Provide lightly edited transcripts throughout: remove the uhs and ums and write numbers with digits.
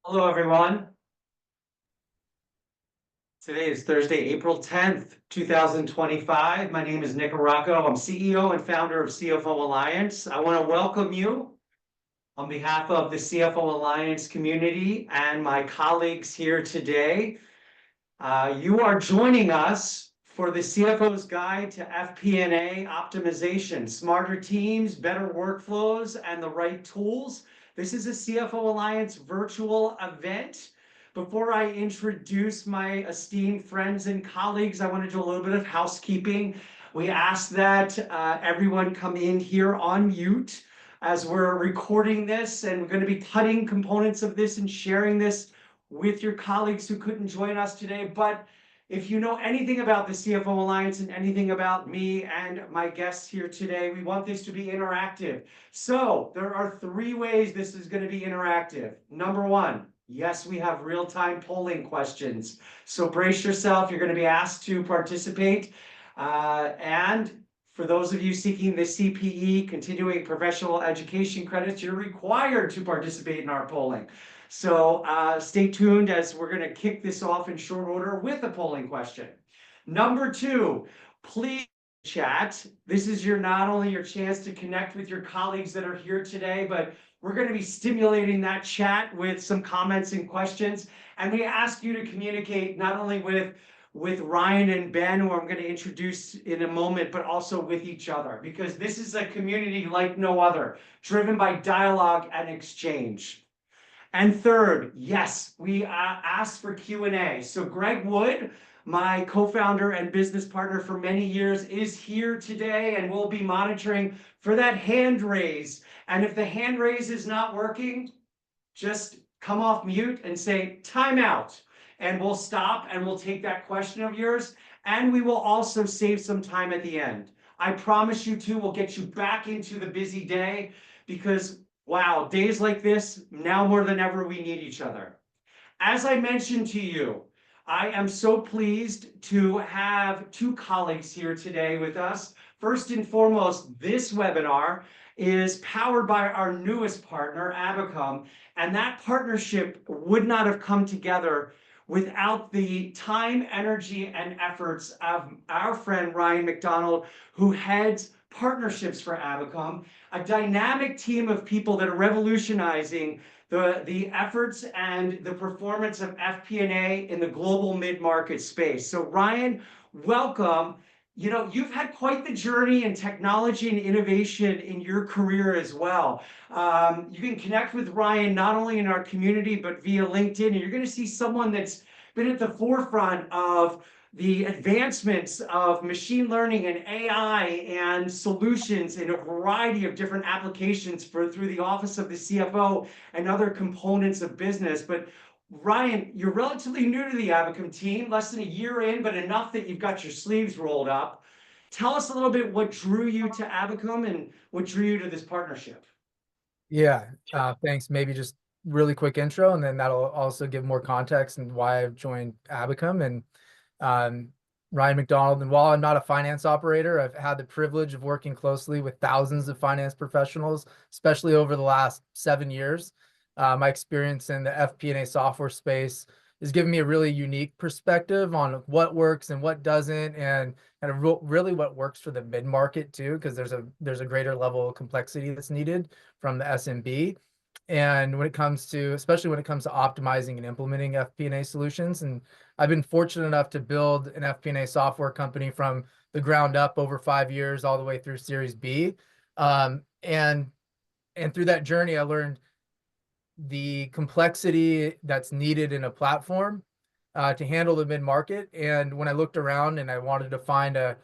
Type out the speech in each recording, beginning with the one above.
Hello, everyone. Today is Thursday, April 10th, 2025. My name is Nick Aracco. I'm CEO and founder of CFO Alliance. I want to welcome you on behalf of the CFO Alliance community and my colleagues here today. You are joining us for the CFO's Guide to FP&A Optimization, smarter teams, better workflows, and the right tools. This is a CFO Alliance virtual event. Before I introduce my esteemed friends and colleagues, I want to do a little bit of housekeeping. We ask that everyone come in here on mute as we're recording this, and we're going to be cutting components of this and sharing this with your colleagues who couldn't join us today. But if you know anything about the CFO Alliance and anything about me and my guests here today, we want this to be interactive. So there are three ways this is going to be interactive. Number one, yes, we have real-time polling questions. So brace yourself. You're going to be asked to participate. And for those of you seeking the CPE, continuing professional education credits, you're required to participate in our polling. So stay tuned as we're going to kick this off in short order with a polling question. Number two, please chat. This is not only your chance to connect with your colleagues that are here today, but we're going to be stimulating that chat with some comments and questions. And we ask you to communicate not only with Ryan and Ben, who I'm going to introduce in a moment, but also with each other, because this is a community like no other, driven by dialogue and exchange. And third, yes, we asked for Q&A. So Greg Wood, my co-founder and business partner for many years, is here today and we'll be monitoring for that hand raise. And if the hand raise is not working, just come off mute and say time out, and we'll stop and we'll take that question of yours. And we will also save some time at the end. I promise you two, we'll get you back into the busy day, because wow, days like this, now more than ever, we need each other. As I mentioned to you, I am so pleased to have two colleagues here today with us. First and foremost, this webinar is powered by our newest partner, Abacum, and that partnership would not have come together without the time, energy, and efforts of our friend Ryan McDonald, who heads partnerships for Abacum, a dynamic team of people that are revolutionizing the efforts and the performance of FP&A in the global mid-market space. So Ryan, welcome. You know, you've had quite the journey in technology and innovation in your career as well. You can connect with Ryan not only in our community, but via LinkedIn, and you're going to see someone that's been at the forefront of the advancements of machine learning and AI and solutions in a variety of different applications through the office of the CFO and other components of business. But Ryan, you're relatively new to the Abacum team, less than a year in, but enough that you've got your sleeves rolled up. Tell us a little bit what drew you to Abacum and what drew you to this partnership. Yeah, thanks. Maybe just really quick intro, and then that'll also give more context and why I've joined Abacum. And Ryan McDonald. And while I'm not a finance operator, I've had the privilege of working closely with thousands of finance professionals, especially over the last 7 years. My experience in the FP&A software space has given me a really unique perspective on what works and what doesn't, and kind of really what works for the mid-market too, because there's a greater level of complexity that's needed from the SMB. And when it comes to, especially when it comes to optimizing and implementing FP&A solutions. And I've been fortunate enough to build an FP&A software company from the ground up over 5 years, all the way through Series B. And through that journey, I learned the complexity that's needed in a platform to handle the mid-market. And when I looked around and I wanted to find a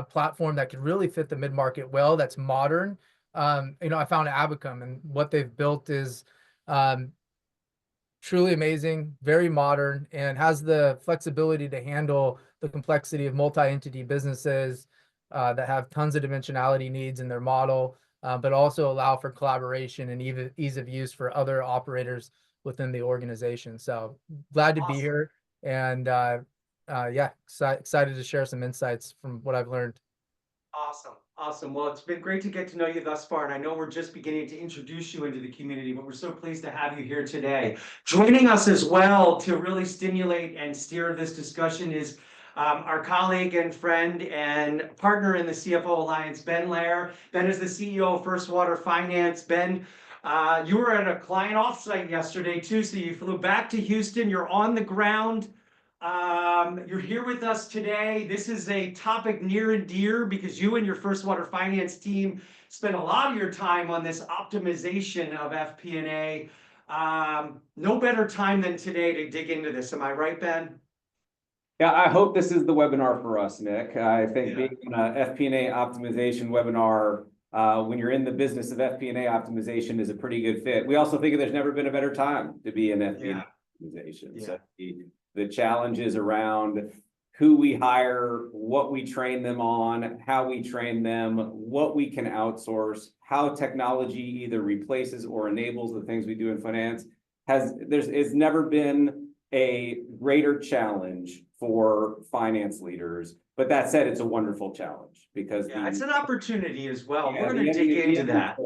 platform that could really fit the mid-market well, that's modern, I found Abacum, and what they've built is truly amazing, very modern, and has the flexibility to handle the complexity of multi-entity businesses that have tons of dimensionality needs in their model, but also allow for collaboration and ease of use for other operators within the organization. So glad to be Awesome. here, and yeah, excited to share some insights from what I've learned. Awesome. Awesome. Well, it's been great to get to know you thus far, and I know we're just beginning to introduce you into the community, but we're so pleased to have you here today. Joining us as well to really stimulate and steer this discussion is our colleague and friend and partner in the CFO Alliance, Ben Lair. Ben is the CEO of First Water Finance. Ben, you were at a client offsite yesterday too, so you flew back to Houston. You're on the ground. You're here with us today. This is a topic near and dear because you and your First Water Finance team spend a lot of your time on this optimization of FP&A. No better time than today to dig into this. Am I right, Ben? Yeah, I hope this is the webinar for us, Nick. I think Yeah. being on a FP&A optimization webinar, when you're in the business of FP&A optimization is a pretty good fit. We also think there's never been a better time to be in FP&A optimization. So the challenges around who we hire, what we train them on, how we train them, what we can outsource, how technology either replaces or enables the things we do in finance it's never been a greater challenge for finance leaders. But that said, it's a wonderful challenge because it's an opportunity as well. Yeah, We're going to dig into that.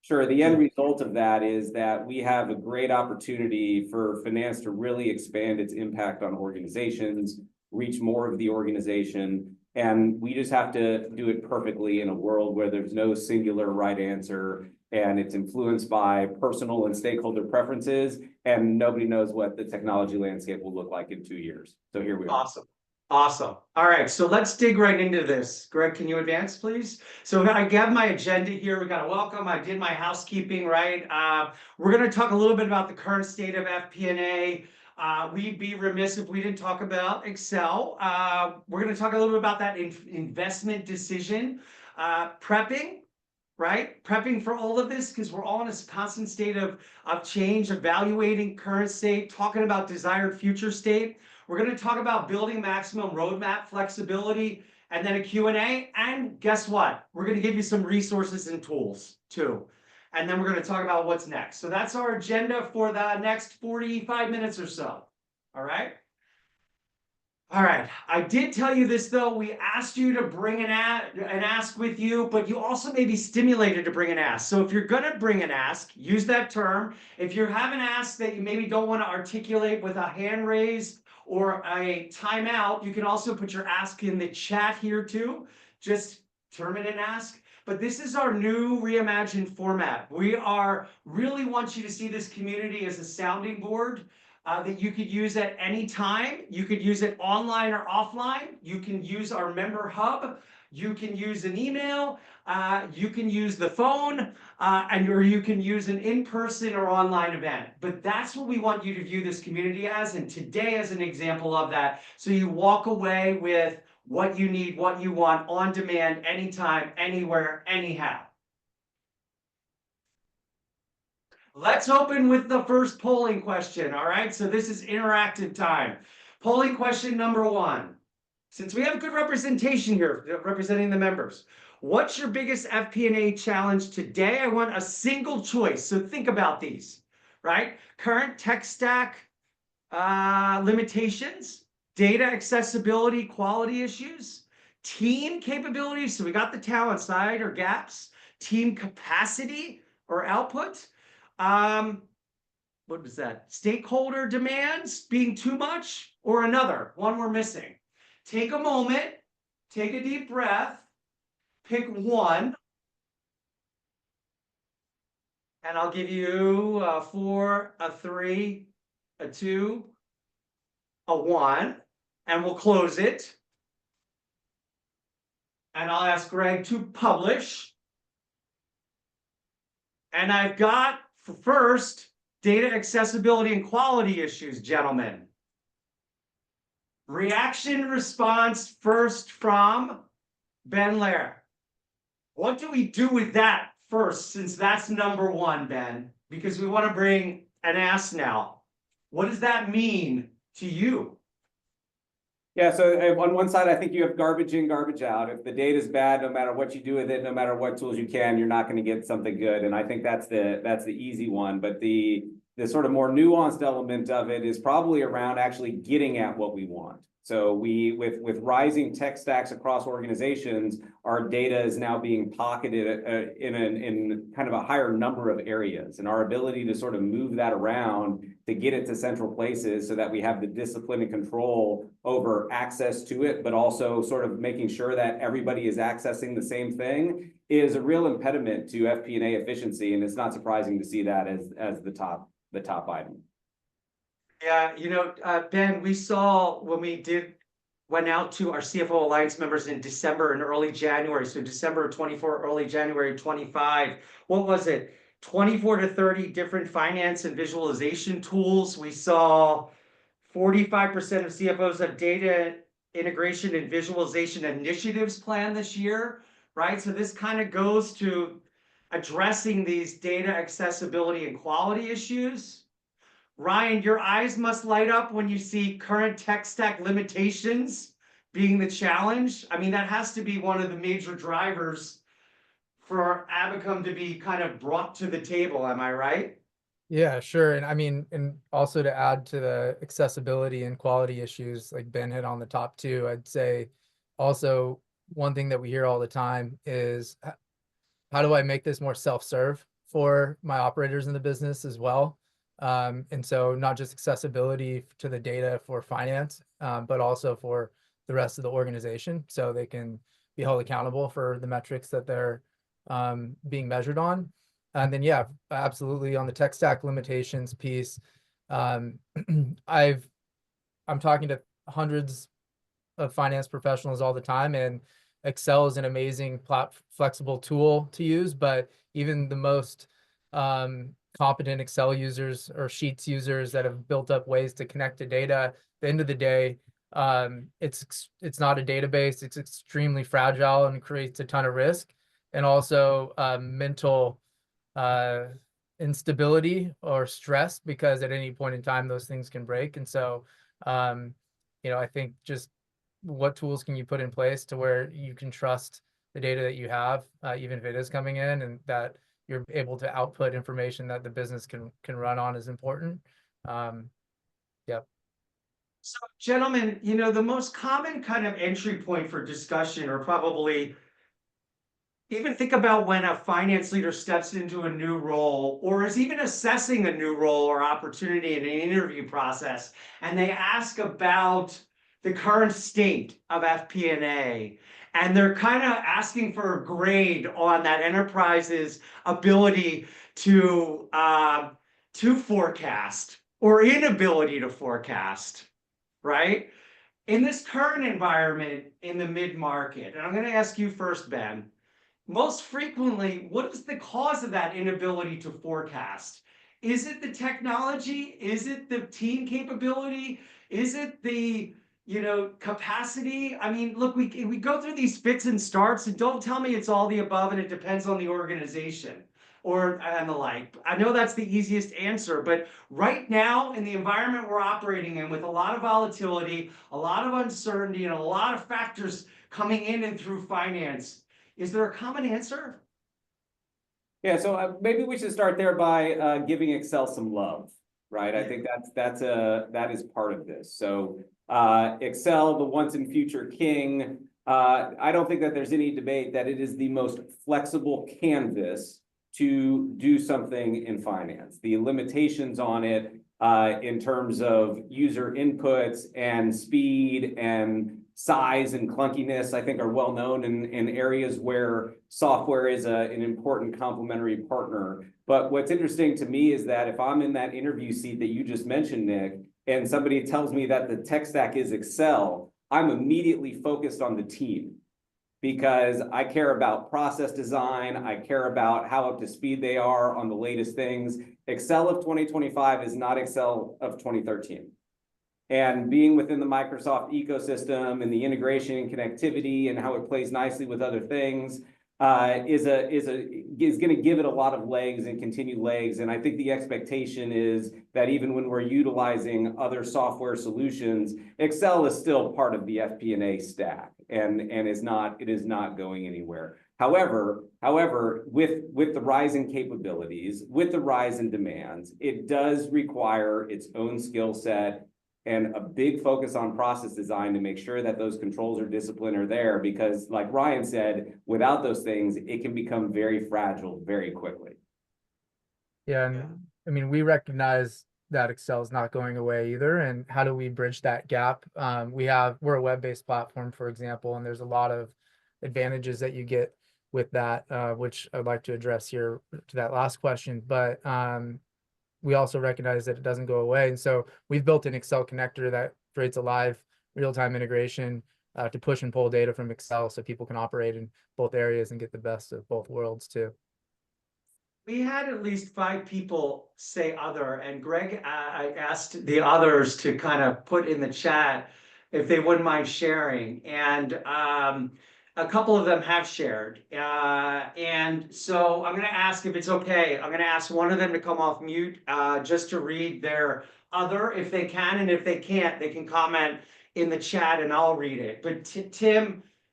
Sure. The end result of that is that we have a great opportunity for finance to really expand its impact on organizations, reach more of the organization, and we just have to do it perfectly in a world where there's no singular right answer and it's influenced by personal and stakeholder preferences, and nobody knows what the technology landscape will look like in 2 years. So here we are. Awesome. Awesome. All right, so let's dig right into this. Greg, can you advance, please? So I got my agenda here. We got a welcome. I did my housekeeping, right? We're going to talk a little bit about the current state of FP&A. We'd be remiss if we didn't talk about Excel. We're going to talk a little bit about that investment decision, prepping. Right? Prepping for all of this because we're all in a constant state of change, evaluating current state, talking about desired future state. We're going to talk about building maximum roadmap flexibility and then a Q&A. And guess what? We're going to give you some resources and tools too. And then we're going to talk about what's next. So that's our agenda for the next 45 minutes or so. All right? All right, I did tell you this though. We asked you to bring an ask with you, but you also may be stimulated to bring an ask. So if you're gonna bring an ask, use that term. If you have an ask that you maybe don't want to articulate with a hand raise or a timeout, you can also put your ask in the chat here too. Just term it an ask. But this is our new reimagined format. We really want you to see this community as a sounding board. That you could use at any time. You could use it online or offline. You can use our member hub. You can use an email. You can use the phone, or you can use an in-person or online event. But that's what we want you to view this community as, and today as an example of that. So you walk away with what you need, what you want, on demand, anytime, anywhere, anyhow. Let's open with the first polling question. All right, so this is interactive time. Polling question number 1. Since we have good representation here, representing the members, what's your biggest FP&A challenge today? I want a single choice. So think about these, right? Current tech stack limitations, data accessibility, quality issues, team capabilities. So we got the talent side or gaps, team capacity or output. What was that? Stakeholder demands being too much, or another one we're missing. Take a moment, take a deep breath, pick one, and I'll give you a 4, a 3, a 2, a 1, and we'll close it. And I'll ask Greg to publish. And I've got first, data accessibility and quality issues, gentlemen. Reaction response first from Ben Lair. What do we do with that first, since that's number 1, Ben? Because we want to bring an ask now. What does that mean to you? Yeah, so on one side, I think you have garbage in, garbage out. If the data is bad, no matter what you do with it, no matter what tools you can, you're not going to get something good. And I think that's the easy one. But the sort of more nuanced element of it is probably around actually getting at what we want. So with rising tech stacks across organizations, our data is now being pocketed in kind of a higher number of areas, and our ability to sort of move that around to get it to central places so that we have the discipline and control over access to it, but also sort of making sure that everybody is accessing the same thing is a real impediment to FP&A efficiency, and it's not surprising to see that as the top item. Yeah, Ben, we saw when we went out to our CFO Alliance members in December and early January. So December of 24, early January 25. What was it? 24 to 30 different finance and visualization tools. We saw 45% of CFOs have data integration and visualization initiatives planned this year, right? So this kind of goes to addressing these data accessibility and quality issues. Ryan, your eyes must light up when you see current tech stack limitations being the challenge. I mean, that has to be one of the major drivers for Abacum to be kind of brought to the table. Am I right? Yeah, sure. And I mean, and also to add to the accessibility and quality issues, like Ben hit on the top two, I'd say also one thing that we hear all the time is how do I make this more self-serve for my operators in the business as well? And so not just accessibility to the data for finance, but also for the rest of the organization, so they can be held accountable for the metrics that they're being measured on. And then, yeah, absolutely on the tech stack limitations piece, I'm talking to hundreds of finance professionals all the time, and Excel is an amazing flexible tool to use, but even the most competent Excel users or Sheets users that have built up ways to connect to data, at the end of the day, it's not a database. It's extremely fragile and creates a ton of risk, and also mental instability or stress, because at any point in time those things can break. And so I think just what tools can you put in place to where you can trust the data that you have, even if it is coming in, and that you're able to output information that the business can run on, is important. Yeah. So, gentlemen, the most common kind of entry point for discussion, or probably even think about when a finance leader steps into a new role or is even assessing a new role or opportunity in an interview process, and they ask about the current state of FP&A, and they're kind of asking for a grade on that enterprise's ability to forecast or inability to forecast, right? In this current environment in the mid-market, and I'm going to ask you first, Ben, most frequently, what is the cause of that inability to forecast? Is it the technology? Is it the team capability? Is it the capacity? I mean, look, we go through these fits and starts, and don't tell me it's all the above and it depends on the organization and the like. I know that's the easiest answer, but right now in the environment we're operating in, with a lot of volatility, a lot of uncertainty, and a lot of factors coming in and through finance, is there a common answer? Yeah, so maybe we should start there by giving Excel some love, right? Yeah. I think that is part of this. So Excel, the once and future king, I don't think that there's any debate that it is the most flexible canvas to do something in finance. The limitations on it in terms of user inputs and speed and size and clunkiness, I think, are well known in areas where software is an important complementary partner. But what's interesting to me is that if I'm in that interview seat that you just mentioned, Nick, and somebody tells me that the tech stack is Excel, I'm immediately focused on the team, because I care about process design. I care about how up to speed they are on the latest things. Excel of 2025 is not Excel of 2013. And being within the Microsoft ecosystem and the integration and connectivity and how it plays nicely with other things is going to give it a lot of legs and continued legs. And I think the expectation is that even when we're utilizing other software solutions, Excel is still part of the FP&A stack, and it is not going anywhere. However, with the rise in capabilities, with the rise in demands, it does require its own skill set and a big focus on process design to make sure that those controls or discipline are there, because like Ryan said, without those things, it can become very fragile very quickly. Yeah, and I mean, we recognize that Excel is not going away either. And how do we bridge that gap? We're a web-based platform, for example, and there's a lot of advantages that you get with that, which I'd like to address here to that last question. But we also recognize that it doesn't go away. And so we've built an Excel connector that creates a live real-time integration to push and pull data from Excel so people can operate in both areas and get the best of both worlds too. We had at least 5 people say other, and Greg, I asked the others to kind of put in the chat if they wouldn't mind sharing. And a couple of them have shared. And so I'm going to ask if it's okay. I'm going to ask one of them to come off mute just to read their other if they can. And if they can't, they can comment in the chat and I'll read it. But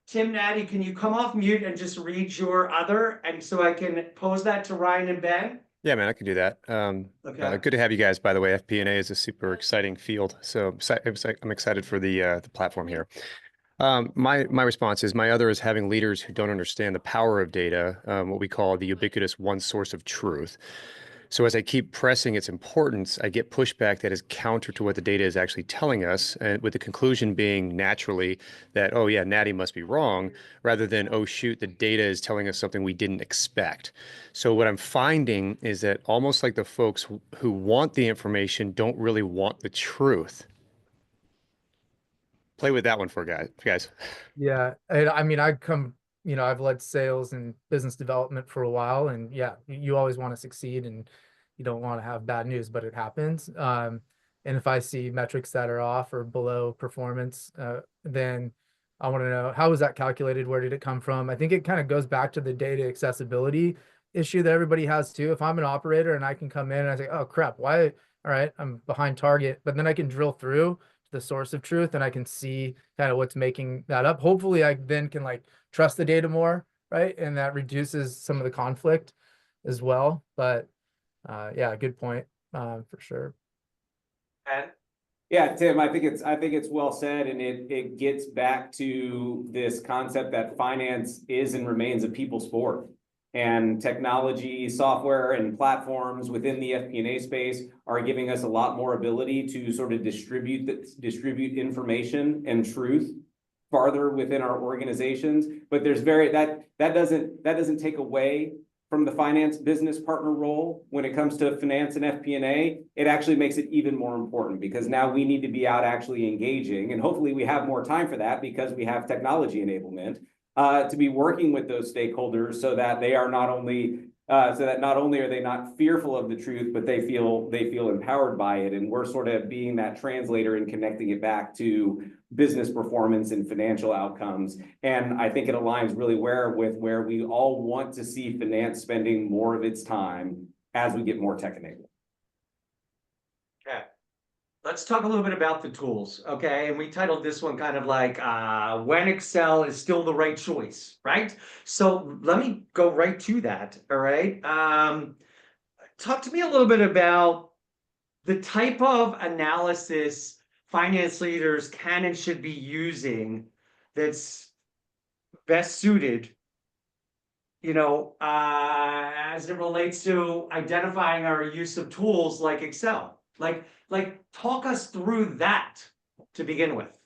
Tim Natty, can you come off mute and just read your other, and so I can pose that to Ryan and Ben? Yeah, man, I can do that. Okay. Good to have you guys, by the way. FP&A is a super exciting field, so I'm excited for the platform here. My response is my other is having leaders who don't understand the power of data, what we call the ubiquitous one source of truth. So as I keep pressing its importance, I get pushback that is counter to what the data is actually telling us, and with the conclusion being naturally that, oh yeah, Natty must be wrong, rather than, oh shoot, the data is telling us something we didn't expect. So what I'm finding is that almost like the folks who want the information don't really want the truth. Play with that one for guys. Yeah, I mean, I've led sales and business development for a while, and yeah, you always want to succeed and you don't want to have bad news, but it happens. And if I see metrics that are off or below performance, then I want to know, how was that calculated? Where did it come from? I think it kind of goes back to the data accessibility issue that everybody has too. If I'm an operator and I can come in and I say, oh crap, why? All right, I'm behind target, but then I can drill through the source of truth and I can see kind of what's making that up. Hopefully I then can like trust the data more, right? And that reduces some of the conflict as well. But yeah, good point for sure. Ben? Yeah, Tim, I think it's well said, and it gets back to this concept that finance is and remains a people sport. And technology, software, and platforms within the FP&A space are giving us a lot more ability to sort of distribute information and truth farther within our organizations. But there's that doesn't take away from the finance business partner role when it comes to finance and FP&A. It actually makes it even more important, because now we need to be out actually engaging, and hopefully we have more time for that because we have technology enablement. To be working with those stakeholders so that they are not only are they not fearful of the truth, but they feel empowered by it. And we're sort of being that translator and connecting it back to business performance and financial outcomes. And I think it aligns really with where we all want to see finance spending more of its time as we get more tech enabled. Okay. Let's talk a little bit about the tools, okay? And we titled this one kind of like, when Excel is still the right choice, right? So let me go right to that, all right? Talk to me a little bit about the type of analysis finance leaders can and should be using that's best suited, as it relates to identifying our use of tools like Excel. Like talk us through that to begin with.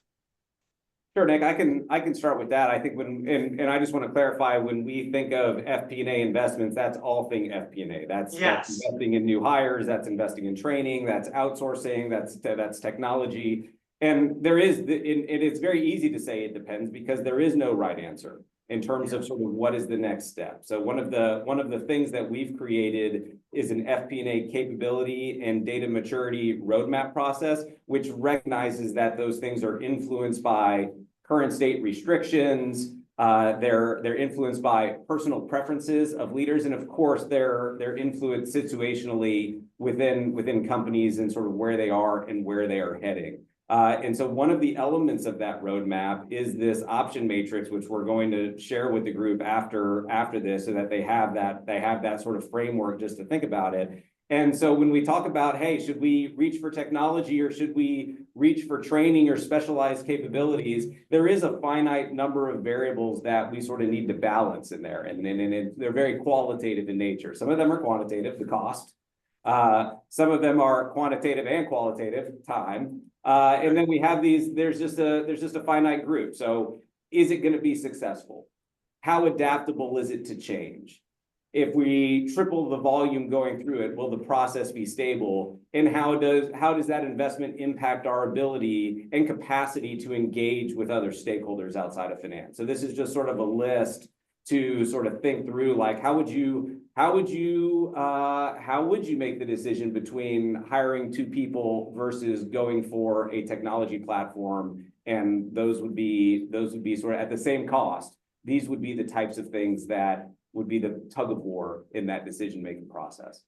Sure, Nick, I can start with that. I think and I just want to clarify, when we think of FP&A investments, that's all thing FP&A. That's investing in new hires, that's investing in training, that's outsourcing, that's technology. And it's very easy to say it depends, because there is no right answer in terms of sort of what is the next step. So one of the things that we've created is an FP&A capability and data maturity roadmap process, which recognizes that those things are influenced by current state restrictions. They're influenced by personal preferences of leaders, and of course they're influenced situationally within companies and sort of where they are and where they are heading. And so one of the elements of that roadmap is this option matrix, which we're going to share with the group after this, so that they have that sort of framework just to think about it. And so when we talk about, hey, should we reach for technology or should we reach for training or specialized capabilities, there is a finite number of variables that we sort of need to balance in there. And they're very qualitative in nature. Some of them are quantitative, the cost. Some of them are quantitative and qualitative, time. And then we have these, there's just a finite group. So is it going to be successful? How adaptable is it to change? If we triple the volume going through it, will the process be stable? And how does that investment impact our ability and capacity to engage with other stakeholders outside of finance? So this is just sort of a list to sort of think through, like, how would you make the decision between hiring 2 people versus going for a technology platform? And those would be sort of at the same cost. These would be the types of things that would be the tug of war in that decision-making process.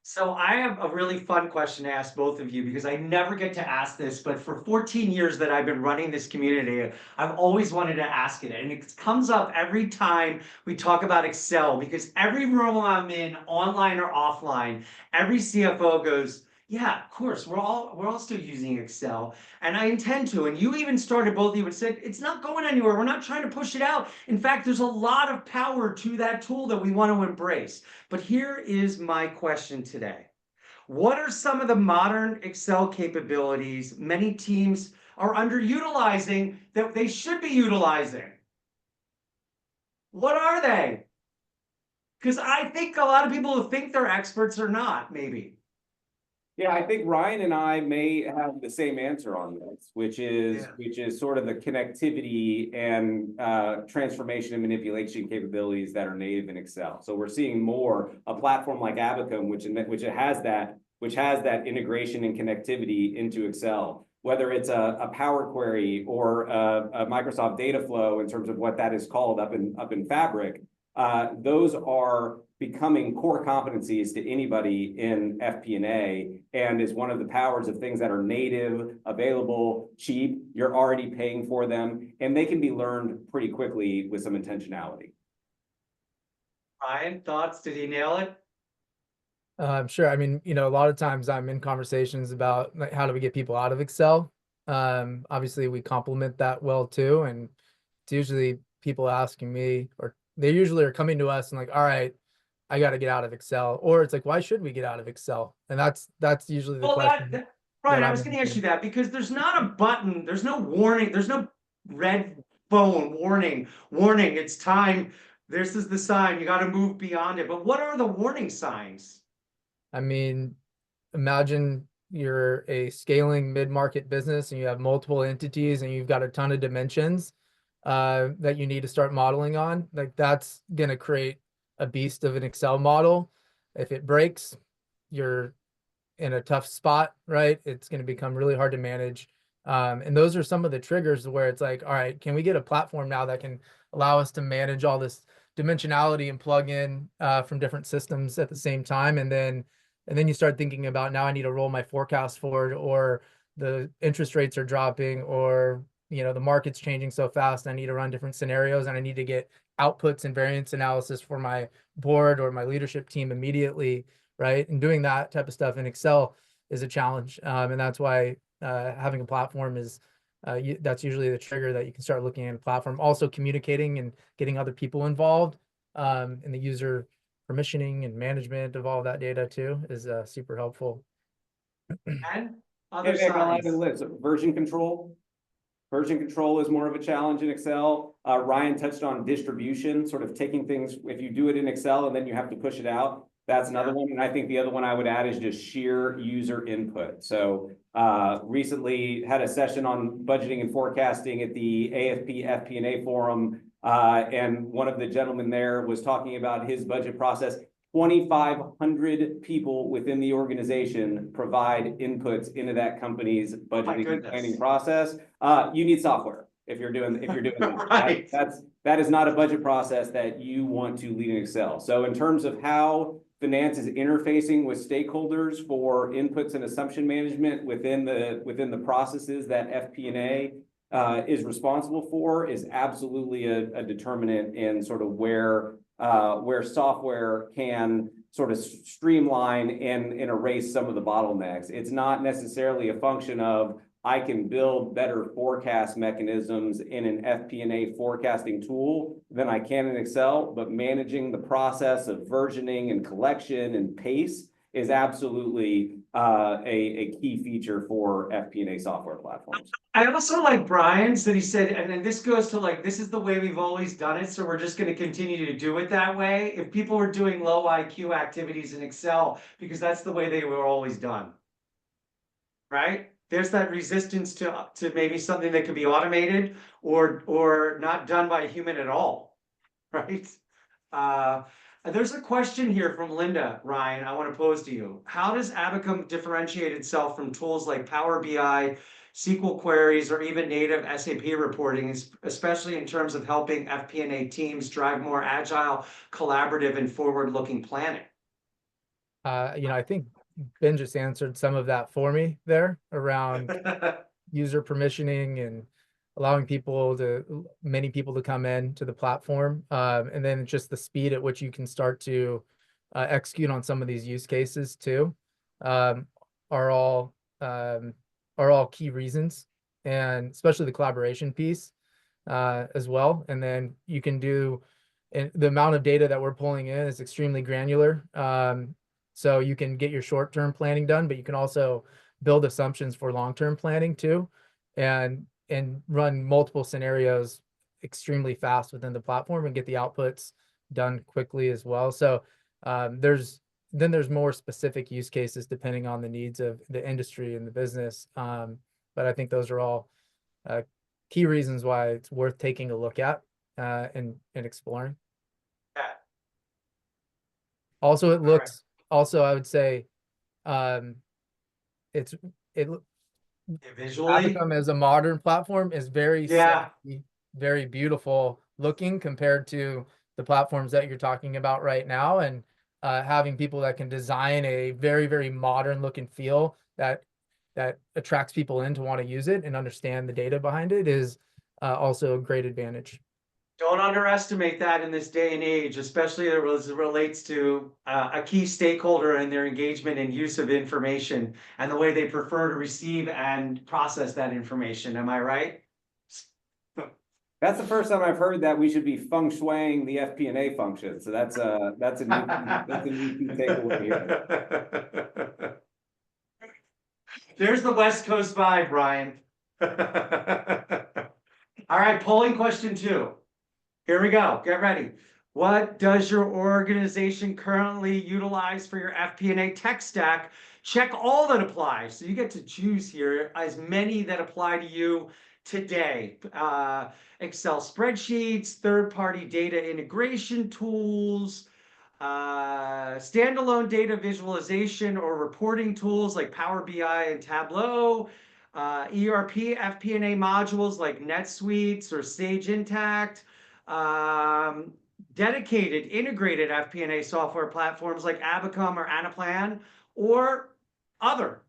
So I have a really fun question to ask both of you, because I never get to ask this, but for 14 years that I've been running this community, I've always wanted to ask it. And it comes up every time we talk about Excel, because every room I'm in, online or offline, every CFO goes, yeah, of course, we're all still using Excel, and I intend to. And you even started, both of you, and said it's not going anywhere. We're not trying to push it out. In fact, there's a lot of power to that tool that we want to embrace. But here is my question today. What are some of the modern Excel capabilities many teams are underutilizing that they should be utilizing? What are they? Because I think a lot of people who think they're experts are not, maybe. Yeah, I think Ryan and I may have the same answer on this, which is sort of the connectivity and transformation and manipulation capabilities that are native in Excel. So we're seeing more a platform like Abacum, which has that integration and connectivity into Excel. Whether it's a Power Query or a Microsoft Data Flow in terms of what that is called up in Fabric, those are becoming core competencies to anybody in FP&A, and is one of the powers of things that are native, available, cheap. You're already paying for them, and they can be learned pretty quickly with some intentionality. Ryan, thoughts? Did he nail it? Sure. I mean, a lot of times I'm in conversations about, like, how do we get people out of Excel? Obviously we complement that well too. And it's usually people asking me, or they usually are coming to us and like, all right, I got to get out of Excel. Or it's like, why should we get out of Excel? And that's usually the question. Ryan, I was going to ask you that, because there's not a button, there's no warning, there's no red phone warning, it's time. This is the sign, you got to move beyond it. But what are the warning signs? I mean, imagine you're a scaling mid-market business and you have multiple entities and you've got a ton of dimensions that you need to start modeling on. Like, that's going to create a beast of an Excel model. If it breaks, you're in a tough spot, right? It's going to become really hard to manage. And those are some of the triggers where it's like, all right, can we get a platform now that can allow us to manage all this dimensionality and plug in from different systems at the same time? And then you start thinking about, now I need to roll my forecast forward, or the interest rates are dropping, or the market's changing so fast, I need to run different scenarios, and I need to get outputs and variance analysis for my board or my leadership team immediately, right? And doing that type of stuff in Excel is a challenge. And that's why having a platform is, that's usually the trigger that you can start looking at a platform. Also communicating and getting other people involved in the user permissioning and management of all that data too is super helpful. And other signs. Version control. Version control is more of a challenge in Excel. Ryan touched on distribution, sort of taking things, if you do it in Excel and then you have to push it out, that's another one. And I think the other one I would add is just sheer user input. So recently had a session on budgeting and forecasting at the AFP FP&A forum. And one of the gentlemen there was talking about his budget process. 2,500 people within the organization provide inputs into that company's budgeting and planning process. You need software if you're doing that. Right. That is not a budget process that you want to lead in Excel. So in terms of how finance is interfacing with stakeholders for inputs and assumption management within the processes that FP&A is responsible for, is absolutely a determinant in sort of where software can sort of streamline and erase some of the bottlenecks. It's not necessarily a function of I can build better forecast mechanisms in an FP&A forecasting tool than I can in Excel, but managing the process of versioning and collection and pace is absolutely a key feature for FP&A software platforms. I also like Brian's that he said, and then this goes to like, this is the way we've always done it, so we're just going to continue to do it that way. If people were doing low IQ activities in Excel, because that's the way they were always done, right? There's that resistance to maybe something that could be automated or not done by a human at all, right? There's a question here from Linda, Ryan, I want to pose to you. How does Abacum differentiate itself from tools like Power BI, SQL queries, or even native SAP reporting, especially in terms of helping FP&A teams drive more agile, collaborative, and forward-looking planning? I think Ben just answered some of that for me there around user permissioning and allowing many people to come in to the platform. And then just the speed at which you can start to execute on some of these use cases too, are all key reasons, and especially the collaboration piece as well. And then you can and the amount of data that we're pulling in is extremely granular. So you can get your short-term planning done, but you can also build assumptions for long-term planning too, and run multiple scenarios extremely fast within the platform and get the outputs done quickly as well. So there's more specific use cases depending on the needs of the industry and the business. But I think those are all key reasons why it's worth taking a look at and exploring. Yeah. Also, it looks. Also, I would say, Visually, Abacum as a modern platform is very sexy, very beautiful looking compared to the platforms that you're talking about right now. And having people that can design a very, very modern look and feel that attracts people in to want to use it and understand the data behind it is also a great advantage. don't underestimate that in this day and age, especially as it relates to a key stakeholder and their engagement and use of information and the way they prefer to receive and process that information. Am I right? That's the first time I've heard that we should be feng shuiing the FP&A function. So that's a new key takeaway here. There's the West Coast vibe, Ryan. All right, polling question 2. Here we go. Get ready. What does your organization currently utilize for your FP&A tech stack? Check all that apply. So you get to choose here as many that apply to you today. Excel spreadsheets, third-party data integration tools, standalone data visualization or reporting tools like Power BI and Tableau, ERP, FP&A modules like NetSuite or Sage Intacct, dedicated integrated FP&A software platforms like Abacum or Anaplan, or other.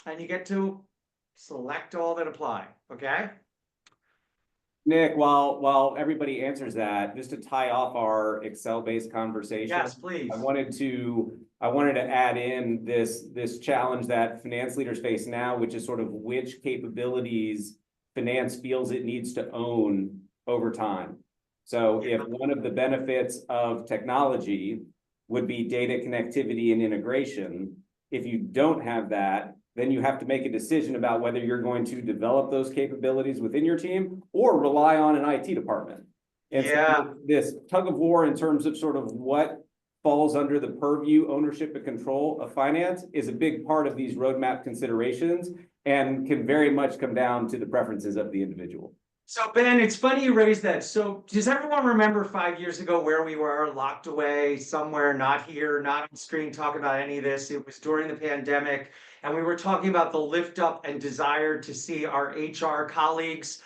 And you get to select all that apply, okay? Nick, while everybody answers that, just to tie off our Excel-based conversation. Yes, please. I wanted to add in this challenge that finance leaders face now, which is sort of which capabilities finance feels it needs to own over time. So if one of the benefits of technology would be data connectivity and integration, if you don't have that, then you have to make a decision about whether you're going to develop those capabilities within your team or rely on an IT department. And so this tug of war in terms of sort of what falls under the purview, ownership, and control of finance is a big part of these roadmap considerations and can very much come down to the preferences of the individual. So Ben, it's funny you raised that. So does everyone remember 5 years ago where we were, locked away somewhere, not here, not on screen, talking about any of this? It was during the pandemic, and we were talking about the lift up and desire to see our HR colleagues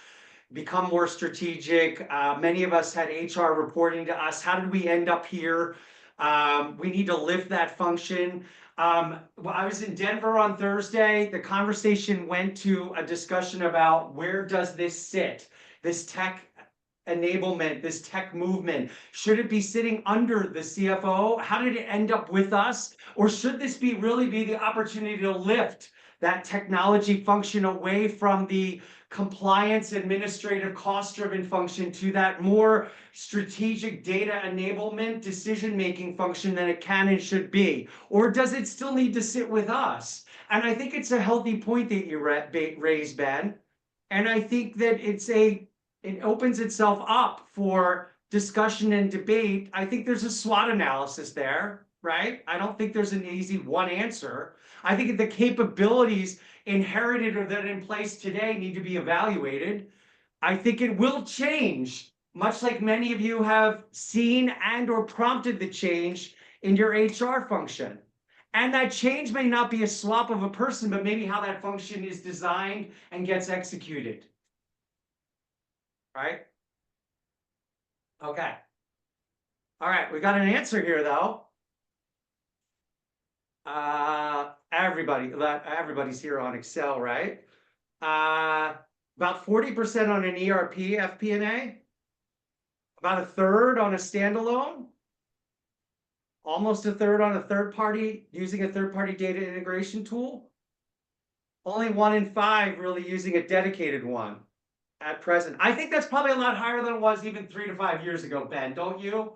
become more strategic. Many of us had HR reporting to us. How did we end up here? We need to lift that function. I was in Denver on Thursday. The conversation went to a discussion about where does this sit? This tech enablement, this tech movement? Should it be sitting under the CFO? How did it end up with us? Or should this be really be the opportunity to lift that technology function away from the compliance, administrative, cost-driven function to that more strategic data enablement, decision-making function that it can and should be? Or does it still need to sit with us? And I think it's a healthy point that you raised, Ben. And I think that it opens itself up for discussion and debate. I think there's a SWOT analysis there, right? I don't think there's an easy one answer. I think the capabilities inherited or that are in place today need to be evaluated. I think it will change, much like many of you have seen and or prompted the change in your HR function. And that change may not be a swap of a person, but maybe how that function is designed and gets executed. Right? Okay. All right, we got an answer here though. Everybody's here on Excel, right? About 40% on an ERP FP&A, about a third on a standalone, almost a third on a third party, using a third party data integration tool. Only 1 in 5 really using a dedicated one at present. I think that's probably a lot higher than it was even 3 to 5 years ago, Ben, don't you?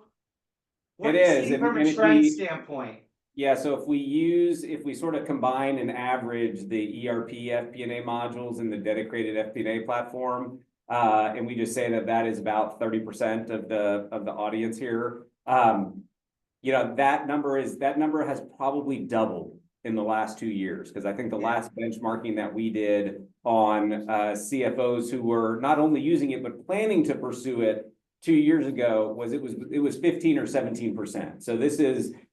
What do you see from a trend standpoint? Yeah, so if we sort of combine and average the ERP FP&A modules in the dedicated FP&A platform, and we just say that that is about 30% of the audience here, you know, that number has probably doubled in the last 2 years, because I think the last benchmarking that we did on CFOs who were not only using it but planning to pursue it 2 years ago was it was 15 or 17%. So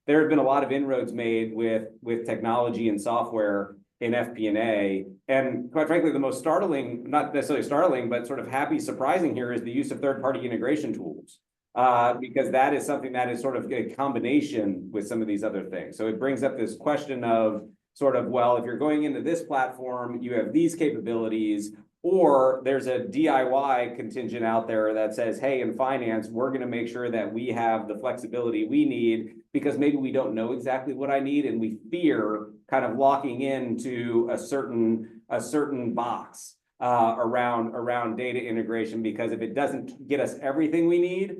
there have been a lot of inroads made with technology and software in FP&A, and quite frankly, the most startling, not necessarily startling, but sort of happy, surprising here is the use of third-party integration tools, because that is something that is sort of a combination with some of these other things. So it brings up this question of sort of, well, if you're going into this platform, you have these capabilities, or there's a DIY contingent out there that says, hey, in finance, we're going to make sure that we have the flexibility we need because maybe we don't know exactly what I need, and we fear kind of locking into a certain box around data integration, because if it doesn't get us everything we need,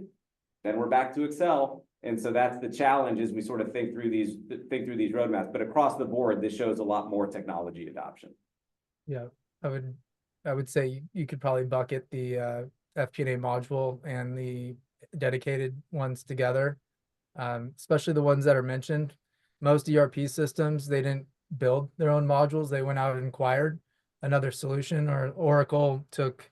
then we're back to Excel. And so that's the challenge as we sort of think through these roadmaps. But across the board, this shows a lot more technology adoption. Yeah, I would say you could probably bucket the FP&A module and the dedicated ones together, especially the ones that are mentioned. Most ERP systems, they didn't build their own modules. They went out and acquired another solution, or Oracle took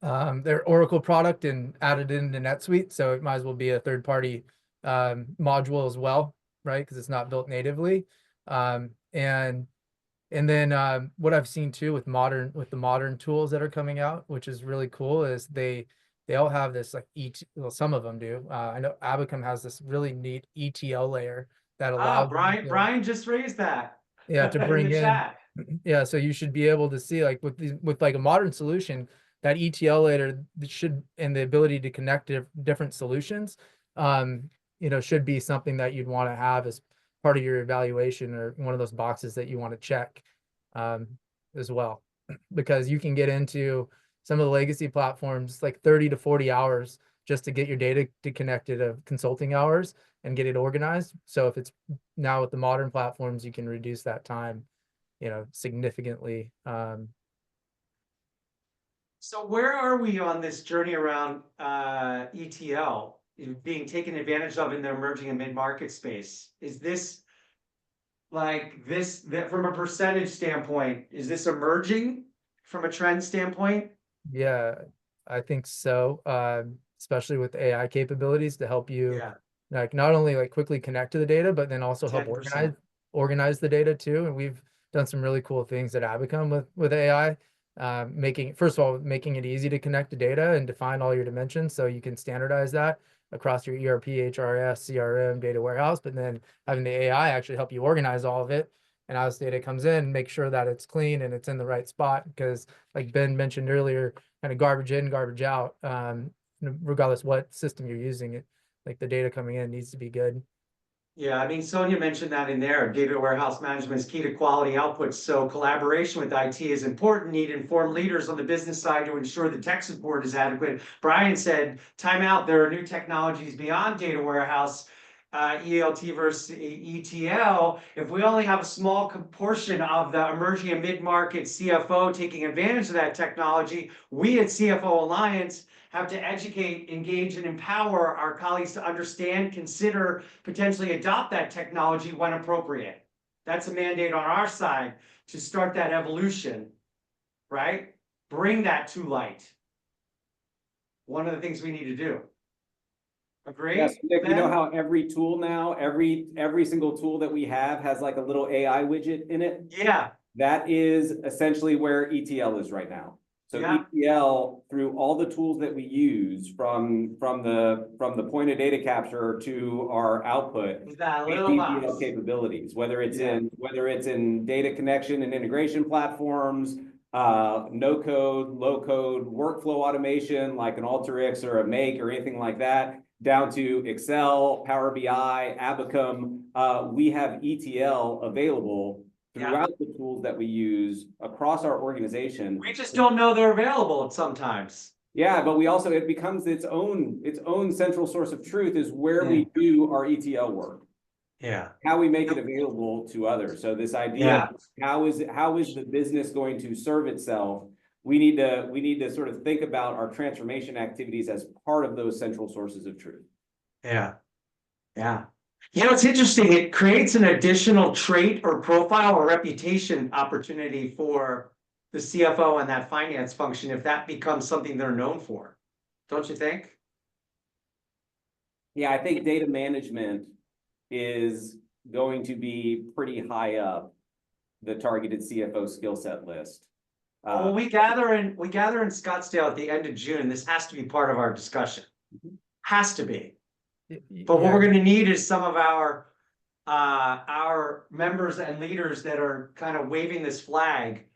their Oracle product and added it into NetSuite. So it might as well be a third-party module as well, right? Because it's not built natively. And then what I've seen too with the modern tools that are coming out, which is really cool, is they all have this like well, some of them do. I know Abacum has this really neat ETL layer that allows Brian just raised that. Yeah, to bring in chat. Yeah, so you should be able to see, like, with like a modern solution, that ETL layer should, and the ability to connect different solutions, you know, should be something that you'd want to have as part of your evaluation, or one of those boxes that you want to check as well, because you can get into some of the legacy platforms like 30 to 40 hours just to get your data connected of consulting hours and get it organized. So if it's now with the modern platforms, you can reduce that time, you know, significantly. So where are we on this journey around ETL being taken advantage of in the emerging and mid-market space? Is this like this, that from a percentage standpoint, is this emerging from a trend standpoint? Yeah, I think so. Especially with AI capabilities to help you, like, not only like quickly connect to the data, but then also help 10%. organize the data too. And we've done some really cool things at Abacum with AI, first of all, making it easy to connect to data and define all your dimensions, so you can standardize that across your ERP, HRS, CRM, data warehouse, but then having the AI actually help you organize all of it. And as data comes in, make sure that it's clean and it's in the right spot, because like Ben mentioned earlier, kind of garbage in, garbage out. regardless what system you're using, it like the data coming in needs to be good. Yeah, I mean, Sonia mentioned that in there. Data warehouse management is key to quality outputs. So collaboration with IT is important. Need informed leaders on the business side to ensure the tech support is adequate. Brian said, time out, there are new technologies beyond data warehouse, ELT versus ETL. If we only have a small portion of the emerging and mid-market CFO taking advantage of that technology, we at CFO Alliance have to educate, engage, and empower our colleagues to understand, consider, potentially adopt that technology when appropriate. That's a mandate on our side to start that evolution, right? Bring that to light. One of the things we need to do. Agree? Yes, Nick, you know Ben? how every tool now, every single tool that we have has like a little AI widget in it? Yeah, That is essentially where ETL is right now. So Yeah. ETL, through all the tools that we use from the point of data capture to our output, with that we have little ETL box. capabilities, whether it's Yeah. in data connection and integration platforms, no code, low code, workflow automation like an Alteryx or a Make or anything like that, down to Excel, Power BI, Abacum. We have ETL available throughout the tools that we use across our organization. We just don't know they're available sometimes. Yeah, but we also, it becomes its own central source of truth is where Yeah. we do our ETL work, Yeah. how we make it available to others. So this idea of how is the business going to serve itself? We need to sort of think about our transformation activities as part of those central sources of truth. Yeah. Yeah. You know, it's interesting. It creates an additional trait or profile or reputation opportunity for the CFO and that finance function if that becomes something they're known for. Don't you think? Yeah, I think data management is going to be pretty high up the targeted CFO skill set list. Well, we gather in Scottsdale at the end of June. This has to be part of our discussion. Has to be. But what we're going to need is some of our members and leaders that are kind of waving this flag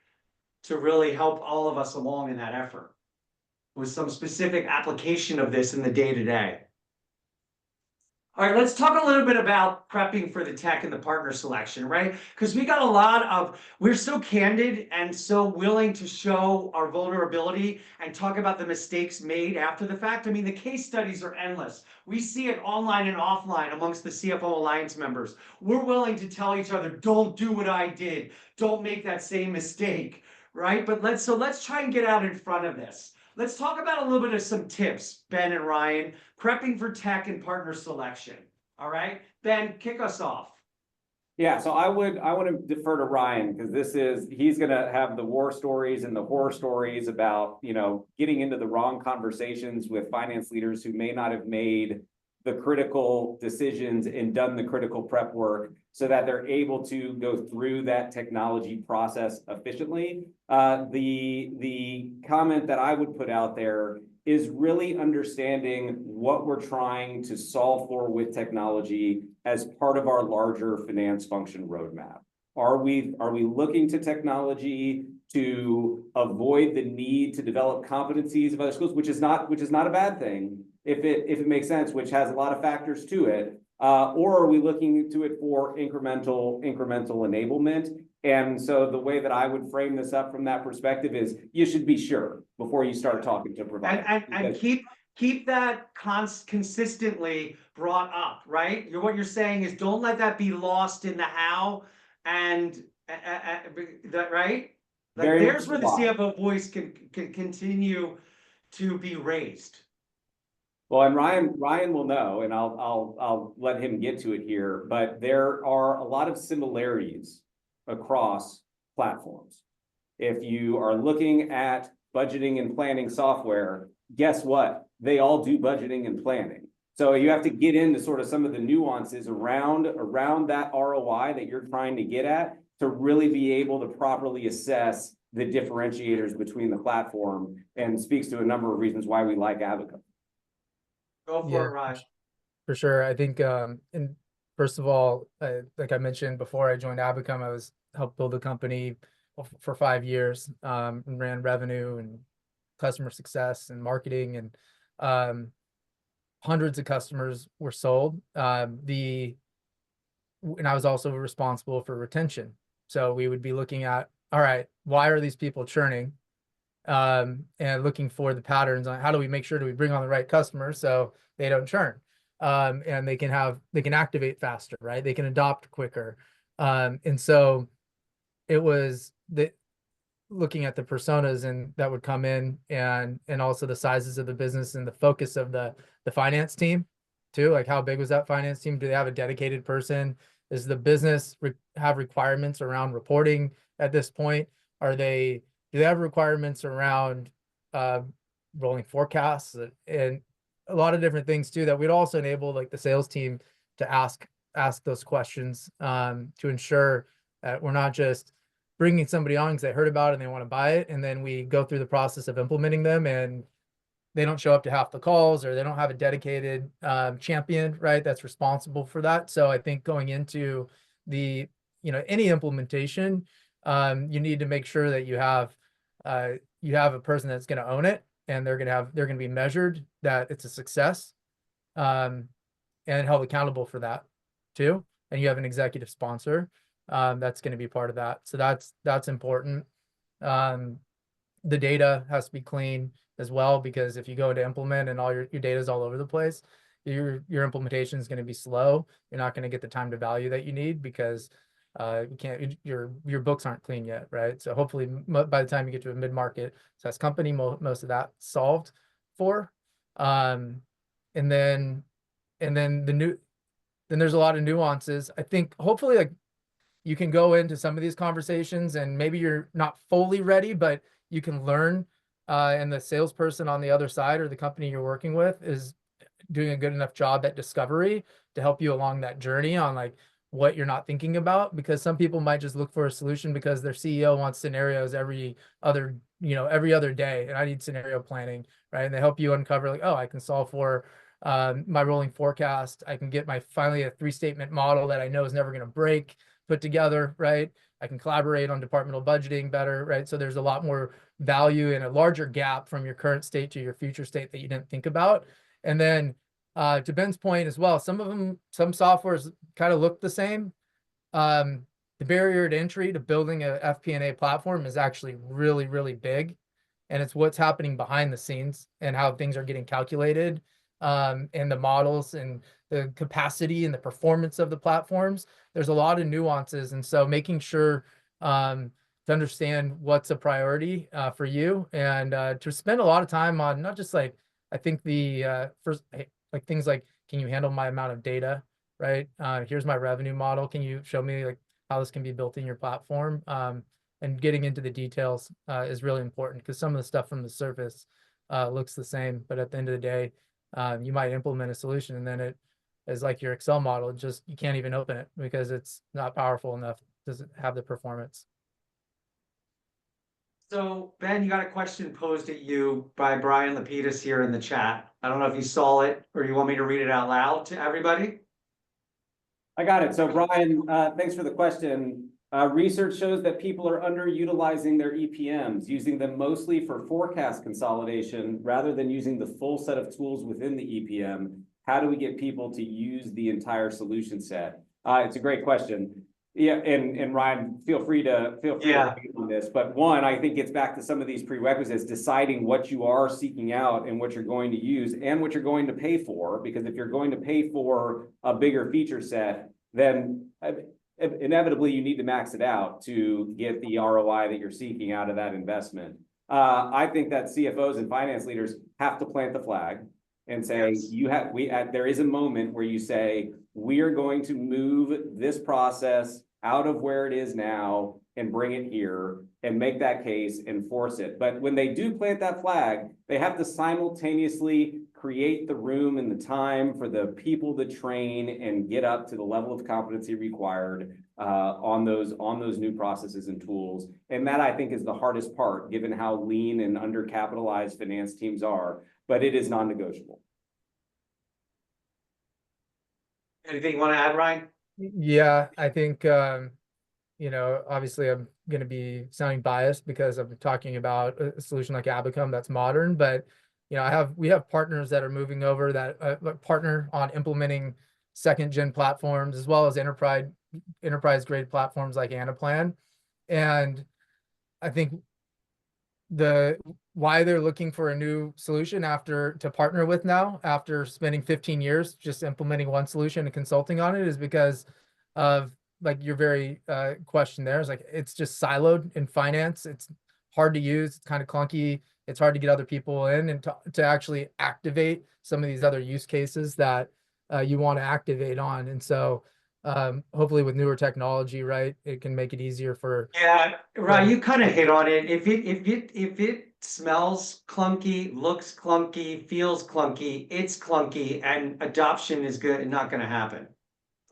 to really help all of us along in that effort with some specific application of this in the day-to-day. All right, let's talk a little bit about prepping for the tech and the partner selection, right? Because we're so candid and so willing to show our vulnerability and talk about the mistakes made after the fact. I mean, the case studies are endless. We see it online and offline amongst the CFO Alliance members. We're willing to tell each other, don't do what I did. Don't make that same mistake, right? But let's try and get out in front of this. Let's talk about a little bit of some tips, Ben and Ryan, prepping for tech and partner selection. All right, Ben, kick us off. Yeah, so I want to defer to Ryan because he's going to have the war stories and the horror stories about, getting into the wrong conversations with finance leaders who may not have made the critical decisions and done the critical prep work so that they're able to go through that technology process efficiently. The comment that I would put out there is really understanding what we're trying to solve for with technology as part of our larger finance function roadmap. Are we looking to technology to avoid the need to develop competencies of other skills, which is not a bad thing if it makes sense, which has a lot of factors to it, or are we looking to it for incremental enablement? And so the way that I would frame this up from that perspective is you should be sure before you start talking to providers. And keep that consistently brought up, right? What you're saying is don't let that be lost in the how and that, right? Like there's where the CFO voice can continue to be raised. Well, and Ryan will know, and I'll let him get to it here, but there are a lot of similarities across platforms. If you are looking at budgeting and planning software, guess what? They all do budgeting and planning. So you have to get into sort of some of the nuances around that ROI that you're trying to get at to really be able to properly assess the differentiators between the platform, and speaks to a number of reasons why we like Abacum. Go for it, Ryan. For sure. I think, and first of all, like I mentioned before I joined Abacum, I helped build a company for 5 years, and ran revenue and customer success and marketing. And Hundreds of customers were sold. And I was also responsible for retention. So we would be looking at, all right, why are these people churning? And looking for the patterns on how do we make sure do we bring on the right customers so they don't churn. And they can activate faster, right? They can adopt quicker. And so it was looking at the personas and that would come in and also the sizes of the business and the focus of the finance team too. Like how big was that finance team? Do they have a dedicated person? Does the business have requirements around reporting at this point? Do they have requirements around rolling forecasts and a lot of different things too that we'd also enable like the sales team to ask those questions to ensure that we're not just bringing somebody on because they heard about it and they want to buy it, and then we go through the process of implementing them and they don't show up to half the calls or they don't have a dedicated champion, right, that's responsible for that. So I think going into the any implementation, you need to make sure that you have a person that's going to own it and they're going to be measured that it's a success, and held accountable for that too. And you have an executive sponsor that's going to be part of that. So that's important. The data has to be clean as well, because if you go to implement and all your data is all over the place, your implementation is going to be slow. You're not going to get the time to value that you need because you can't, your books aren't clean yet, right? So hopefully by the time you get to a mid-market SaaS company, most of that solved for. And then there's a lot of nuances. I think hopefully like you can go into some of these conversations and maybe you're not fully ready, but you can learn, and the salesperson on the other side or the company you're working with is doing a good enough job at discovery to help you along that journey on like what you're not thinking about, because some people might just look for a solution because their CEO wants scenarios every other day, and I need scenario planning, right? And they help you uncover like, oh, I can solve for my rolling forecast. I can get finally a 3-statement model that I know is never going to break put together, right? I can collaborate on departmental budgeting better, right? So there's a lot more value and a larger gap from your current state to your future state that you didn't think about. And then to Ben's point as well, some softwares kind of look the same. The barrier to entry to building a FP&A platform is actually really, really big. And it's what's happening behind the scenes and how things are getting calculated, and the models and the capacity and the performance of the platforms. There's a lot of nuances. And so making sure to understand what's a priority for you, and to spend a lot of time on not just like, I think the first, like things like, can you handle my amount of data, right? Here's my revenue model. Can you show me like how this can be built in your platform? And getting into the details is really important, because some of the stuff from the surface looks the same, but at the end of the day, you might implement a solution and then it is like your Excel model, just you can't even open it because it's not powerful enough, doesn't have the performance. So Ben, you got a question posed at you by Brian Lapidus here in the chat. I don't know if you saw it or you want me to read it out loud to everybody. I got it. So Brian, thanks for the question. Research shows that people are underutilizing their EPMs, using them mostly for forecast consolidation rather than using the full set of tools within the EPM. How do we get people to use the entire solution set? It's a great question. Yeah, and Ryan, feel free to on this. But one, I think gets back to some of these prerequisites, deciding what you are seeking out and what you're going to use and what you're going to pay for. Because if you're going to pay for a bigger feature set, then inevitably you need to max it out to get the ROI that you're seeking out of that investment. I think that CFOs and finance leaders have to plant the flag and say, yes, there is a moment where you say, we are going to move this process out of where it is now and bring it here and make that case and force it. But when they do plant that flag, they have to simultaneously create the room and the time for the people to train and get up to the level of competency required on those new processes and tools. And that, I think, is the hardest part, given how lean and undercapitalized finance teams are, but it is non-negotiable. Anything you want to add, Ryan? Yeah, I think, obviously I'm going to be sounding biased because I'm talking about a solution like Abacum that's modern, but, we have partners that are moving over that partner on implementing second gen platforms as well as enterprise grade platforms like Anaplan. And I think why they're looking for a new solution to partner with now after spending 15 years just implementing one solution and consulting on it is because of like your very question there is like it's just siloed in finance. It's hard to use, it's kind of clunky, it's hard to get other people in and to actually activate some of these other use cases that you want to activate on. And so hopefully with newer technology, right, it can make it easier for. Yeah, right. You kind of hit on it. If it smells clunky, looks clunky, feels clunky, it's clunky, and adoption is not going to happen.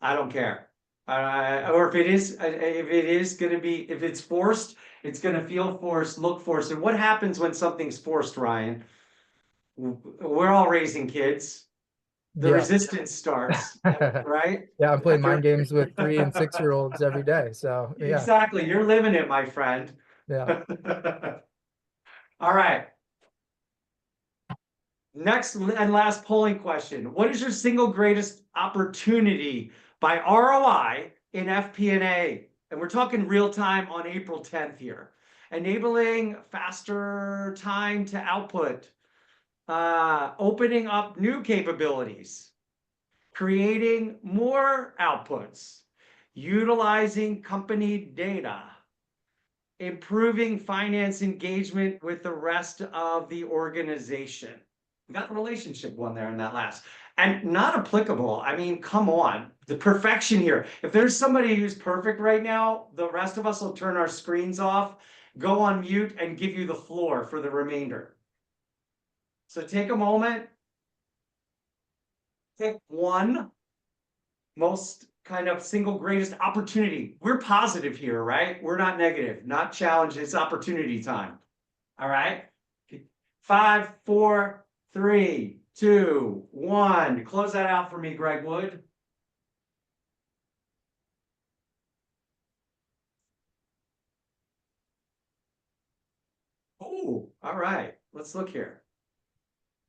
I don't care. Or if it is going to be, if it's forced, it's going to feel forced, look forced. And what happens when something's forced, Ryan? We're all raising kids. The resistance starts, right? Yeah, I'm playing mind games with 3 and 6-year-olds every day. So yeah. Exactly. You're living it, my friend. Yeah. All right. Next and last polling question. What is your single greatest opportunity by ROI in FP&A? And we're talking real time on April 10th here. Enabling faster time to output, opening up new capabilities, creating more outputs, utilizing company data, improving finance engagement with the rest of the organization. We got the relationship one there in that last. And not applicable. I mean, come on. The perfection here. If there's somebody who's perfect right now, the rest of us will turn our screens off, go on mute, and give you the floor for the remainder. So take a moment. Pick one most kind of single greatest opportunity. We're positive here, right? We're not negative, not challenge. It's opportunity time. All right. 5, 4, 3, 2, 1. Close that out for me, Greg Wood. Oh, all right. Let's look here.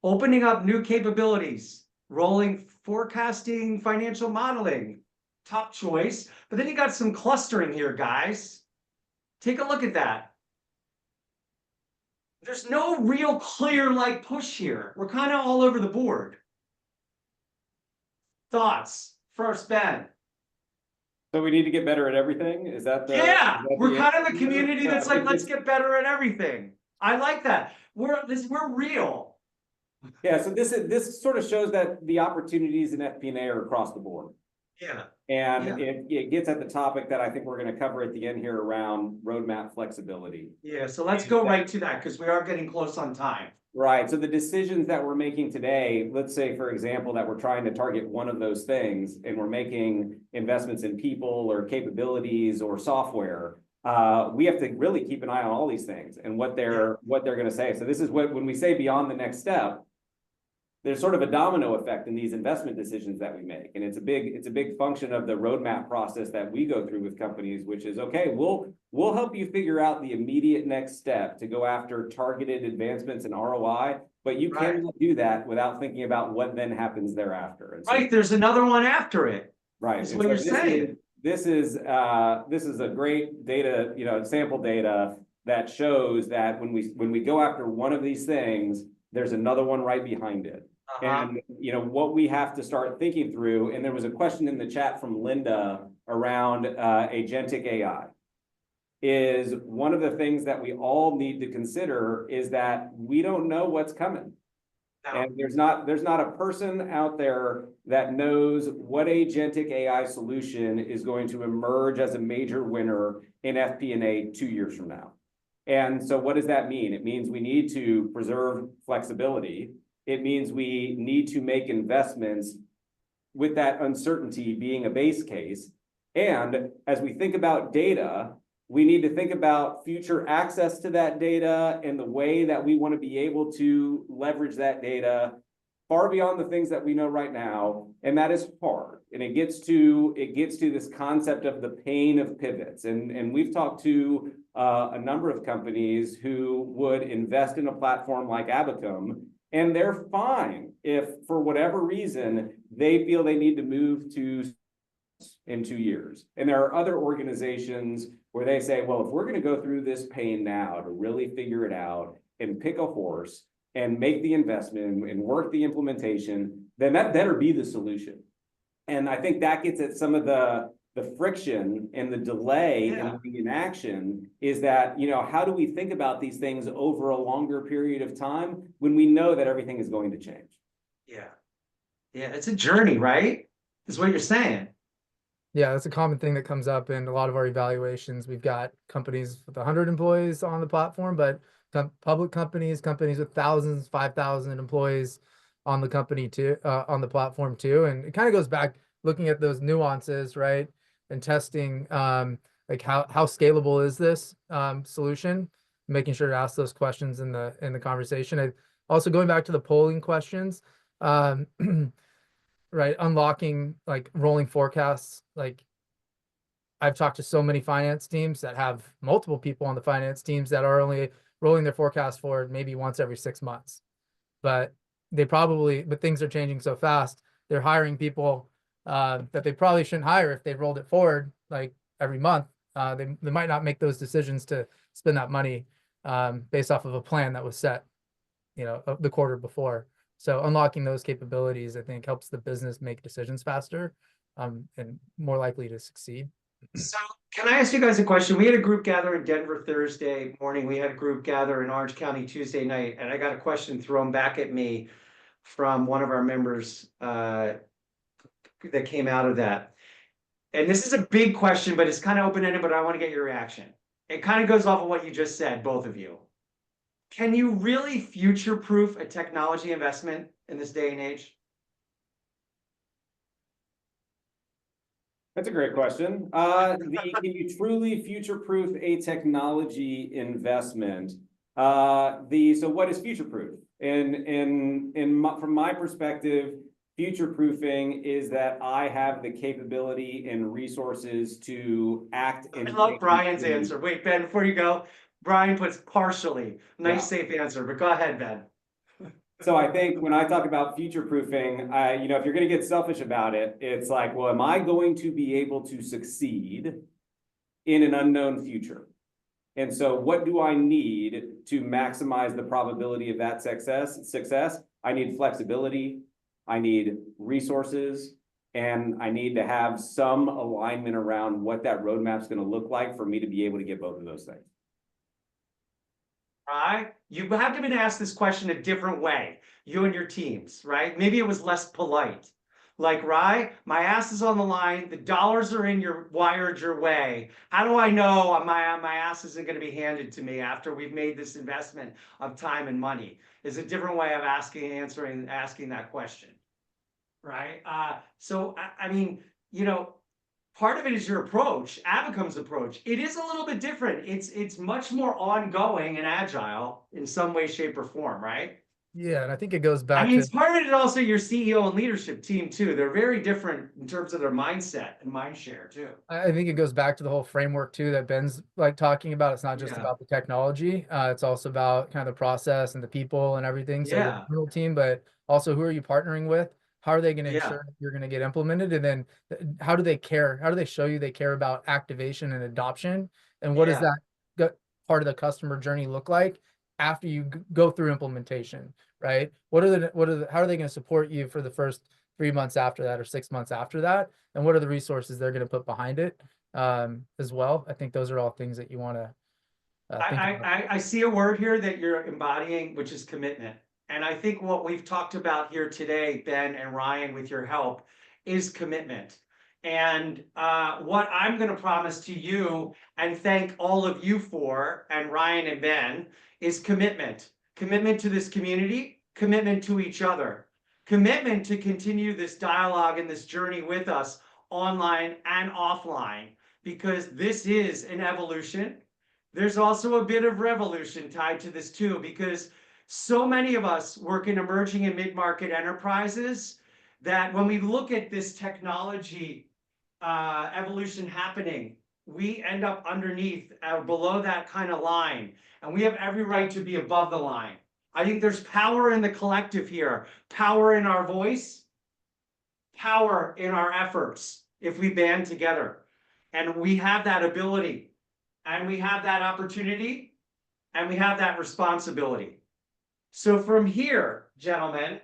Opening up new capabilities, rolling forecasting, financial modeling, top choice. But then you got some clustering here, guys. Take a look at that. There's no real clear like push here. We're kind of all over the board. Thoughts? First, Ben. So we need to get better at everything? Is that the? Yeah, we're kind of answer? the community that's like, let's get better at everything. I like that. We're real. Yeah, so this sort of shows that the opportunities in FP&A are across the board. Yeah. And it gets at the topic that I think we're going to cover at the end here around roadmap flexibility. Yeah, so let's go right to that because we are getting close on time. Right. So the decisions that we're making today, let's say, for example, that we're trying to target one of those things and we're making investments in people or capabilities or software. We have to really keep an eye on all these things and what they're going to say. So this is when we say beyond the next step, there's sort of a domino effect in these investment decisions that we make. And it's a big function of the roadmap process that we go through with companies, which is, okay, we'll help you figure out the immediate next step to go after targeted advancements in ROI, but you cannot do that without thinking about what then happens thereafter. And so, there's another one after it. Right. That's what you're saying. This is a great data, sample data that shows that when we go after one of these things, there's another one right behind it. And what we have to start thinking through, and there was a question in the chat from Linda around agentic AI, is one of the things that we all need to consider is that we don't know what's coming. No. And there's not a person out there that knows what agentic AI solution is going to emerge as a major winner in FP&A 2 years from now. And so what does that mean? It means we need to preserve flexibility. It means we need to make investments with that uncertainty being a base case. And as we think about data, we need to think about future access to that data and the way that we want to be able to leverage that data far beyond the things that we know right now. And that is hard. And it gets to this concept of the pain of pivots. And we've talked to a number of companies who would invest in a platform like Abacum And they're fine if, for whatever reason, they feel they need to move to in 2 years. And there are other organizations where they say, well, if we're going to go through this pain now to really figure it out and pick a horse and make the investment and work the implementation, then that better be the solution. And I think that gets at some of the friction and the delay in being in action is that, you know, how do we think about these things over a longer period of time when we know that everything is going to change? Yeah. Yeah, it's a journey, right? Is what you're saying. Yeah, that's a common thing that comes up in a lot of our evaluations. We've got companies with 100 employees on the platform, but public companies, companies with thousands, 5,000 employees on the company too, on the platform too. And it kind of goes back looking at those nuances, right? And testing, like how scalable is this solution? Making sure to ask those questions in the conversation. And also going back to the polling questions, right? Unlocking like rolling forecasts. Like I've talked to so many finance teams that have multiple people on the finance teams that are only rolling their forecast forward maybe once every 6 months. But things are changing so fast. They're hiring people that they probably shouldn't hire if they rolled it forward like every month. They might not make those decisions to spend that money based off of a plan that was set, you know, the quarter before. So unlocking those capabilities, I think, helps the business make decisions faster and more likely to succeed. So can I ask you guys a question? We had a group gather in Denver Thursday morning. We had a group gather in Orange County Tuesday night, and I got a question thrown back at me from one of our members that came out of that. And this is a big question, but it's kind of open-ended, but I want to get your reaction. It kind of goes off of what you just said, both of you. Can you really future-proof a technology investment in this day and age? That's a great question. Can you truly future-proof a technology investment? So what is future-proof? From my perspective, future-proofing is that I have the capability and resources to act. I love Brian's answer. Wait, Ben, before you go, Brian puts partially. Nice, safe answer, but go ahead, Ben. So I think when I talk about future-proofing, you know, if you're going to get selfish about it, it's like, well, am I going to be able to succeed in an unknown future? And so what do I need to maximize the probability of that success? I need flexibility, I need resources, and I need to have some alignment around what that roadmap is going to look like for me to be able to get both of those things. Right? You have to be asked this question a different way, you and your teams, right? Maybe it was less polite. Like, right, my ass is on the line, the dollars are wired your way. How do I know my ass isn't going to be handed to me after we've made this investment of time and money? Is a different way of asking that question, right? So I mean, you know, part of it is your approach, Abacum's approach. It is a little bit different. It's much more ongoing and agile in some way, shape, or form, right? Yeah, and I think it goes back I mean, to it's part of it is also your CEO and leadership team too. They're very different in terms of their mindset and mind share too. I think it goes back to the whole framework too that Ben's like talking about. It's not just about the technology. It's also about kind of the process and the people and everything. So your internal team, but also who are you partnering with? How are they going to ensure that you're going to get implemented? And then how do they care? How do they show you they care about activation and adoption? And what does that part of the customer journey look like after you go through implementation, right? How are they going to support you for the first 3 months after that or 6 months after that? And what are the resources they're going to put behind it as well? I think those are all things that you want to think about. I see a word here that you're embodying, which is commitment. And I think what we've talked about here today, Ben and Ryan, with your help, is commitment. And what I'm going to promise to you and thank all of you for, and Ryan and Ben, is commitment. Commitment to this community, commitment to each other, commitment to continue this dialogue and this journey with us online and offline, because this is an evolution. There's also a bit of revolution tied to this too, because so many of us work in emerging and mid-market enterprises that when we look at this technology evolution happening, we end up underneath or below that kind of line. And we have every right to be above the line. I think there's power in the collective here, power in our voice, power in our efforts if we band together. And we have that ability, and we have that opportunity, and we have that responsibility. So from here, gentlemen,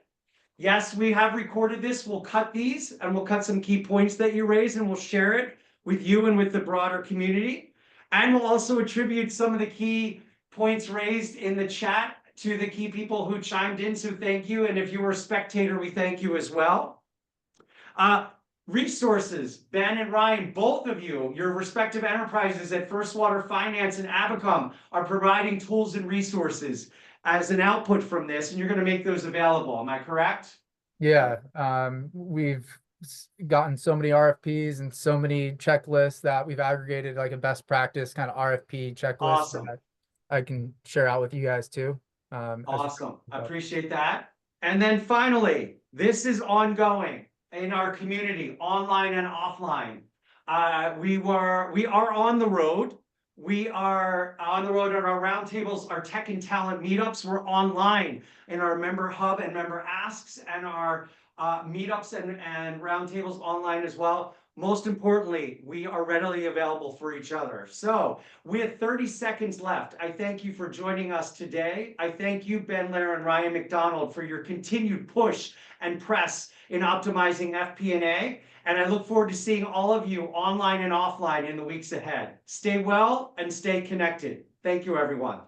yes, we have recorded this. We'll cut these and we'll cut some key points that you raised and we'll share it with you and with the broader community. And we'll also attribute some of the key points raised in the chat to the key people who chimed in. So thank you. And if you were a spectator, we thank you as well. Resources, Ben and Ryan, both of you, your respective enterprises at First Water Finance and Abacum are providing tools and resources as an output from this, and you're going to make those available. Am I correct? Yeah, we've gotten so many RFPs and so many checklists that we've aggregated like a best practice kind of RFP checklist Awesome. that I can share out with you guys too. Awesome. I appreciate that. And then finally, this is ongoing in our community, online and offline. We are on the road. We are on the road at our roundtables, our tech and talent meetups. We're online in our member hub and member asks, and our meetups and roundtables online as well. Most importantly, we are readily available for each other. So we have 30 seconds left. I thank you for joining us today. I thank you, Ben Lair and Ryan McDonald, for your continued push and press in optimizing FP&A. And I look forward to seeing all of you online and offline in the weeks ahead. Stay well and stay connected. Thank you, everyone.